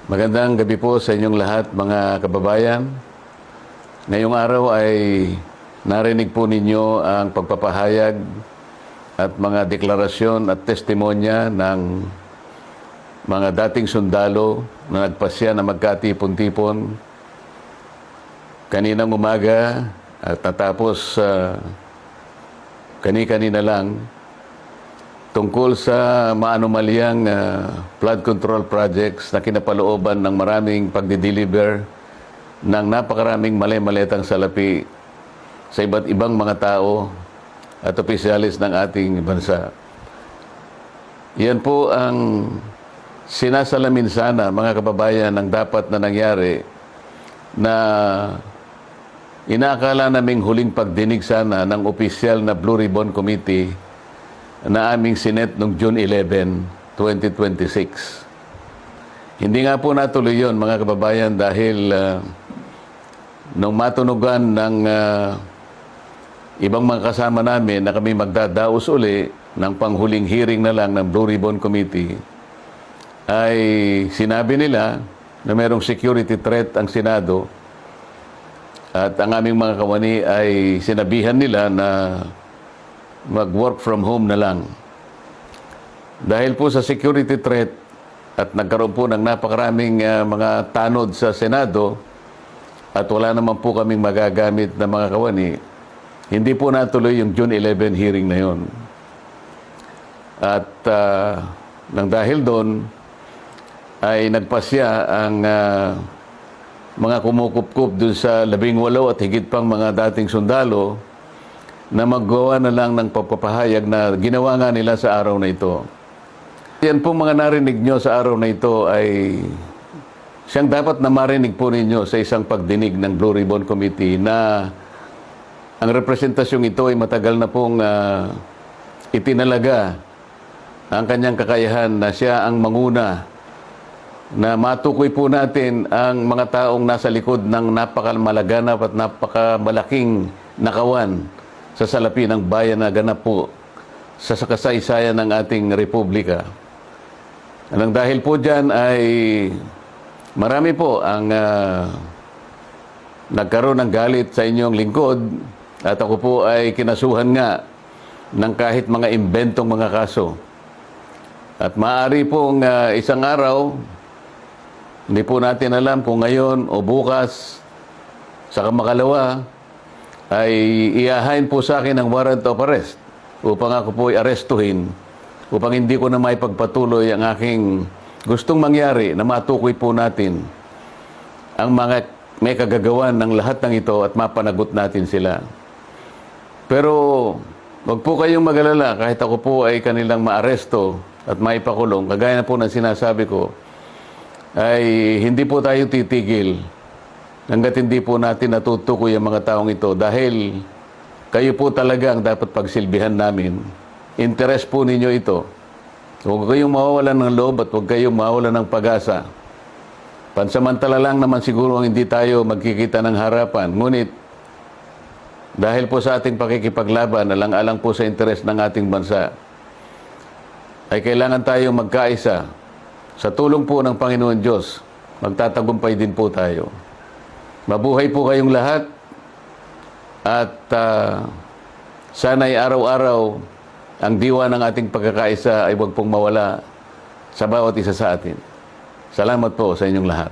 Magandang gabi po sa inyong lahat, mga kababayan. Ngayong araw ay narinig po ninyo ang pagpapahayag at mga deklarasyon at testimonya ng mga dating sundalo na nagpasya na magkatipon-tipon kaninang umaga at natapos kani-kanina lang tungkol sa maanumalyang flood control projects na kinapalooban ng maraming pagdideliver ng napakaraming mali-maletang salapi sa iba't ibang mga tao at opisyalis ng ating bansa. Yan po ang sinasalamin sana, mga kababayan, ng dapat na nangyari na inaakala naming huling pagdinig sana ng opisyal na Blue Ribbon Committee na aming sinet noong June 11, 2026. Hindi nga po natuloy yun, mga kababayan, dahil nung matunugan ng ibang mga kasama namin na kami magdadaos uli ng panghuling hearing na lang ng Blue Ribbon Committee, ay sinabi nila na mayroong security threat ang Senado at ang aming mga kawani ay sinabihan nila na mag-work from home na lang. Dahil po sa security threat at nagkaroon po ng napakaraming mga tanod sa Senado at wala naman po kaming magagamit na mga kawani, hindi po natuloy yung June 11 hearing na yon. At nang dahil doon ay nagpasya ang mga kumukupkup dun sa 18 at higit pang mga dating sundalo na maggawa na lang ng pagpapahayag na ginawa nga nila sa araw na ito. Yan po mga narinig nyo sa araw na ito ay siyang dapat na marinig po ninyo sa isang pagdinig ng Blue Ribbon Committee na ang representasyong ito ay matagal na pong itinalaga ang kanyang kakayahan na siya ang manguna na matukoy po natin ang mga taong nasa likod ng napakamalaganap at napakamalaking nakawan sa salapi ng bayan na ganap po sa kasaysayan ng ating republika. Nang dahil po dyan ay marami po ang nagkaroon ng galit sa inyong lingkod at ako po ay kinasuhan nga ng kahit mga imbentong mga kaso. At maaari pong isang araw, hindi po natin alam kung ngayon o bukas, sa kamakalawa, ay iahain po sa akin ang warrant of arrest upang ako po ay arestuhin upang hindi ko na maipagpatuloy ang aking gustong mangyari na matukoy po natin ang mga may kagagawan ng lahat ng ito at mapanagot natin sila. Pero wag po kayong mag-alala kahit ako po ay kanilang maaresto at maipakulong, kagaya na po ng sinasabi ko, ay hindi po tayo titigil hanggat hindi po natin natutukoy ang mga taong ito dahil kayo po talaga ang dapat pagsilbihan namin. Interes po ninyo ito. Huwag kayong mawawalan ng loob at huwag kayong mawawalan ng pag-asa. Pansamantala lang naman siguro hindi tayo magkikita ng harapan. Ngunit dahil po sa ating pakikipaglaban, alang-alang po sa interes ng ating bansa, ay kailangan tayong magkaisa. Sa tulong po ng Panginoon Diyos, magtatagumpay din po tayo. Mabuhay po kayong lahat at sana'y araw-araw ang diwa ng ating pagkakaisa ay huwag pong mawala sa bawat isa sa atin. Salamat po sa inyong lahat.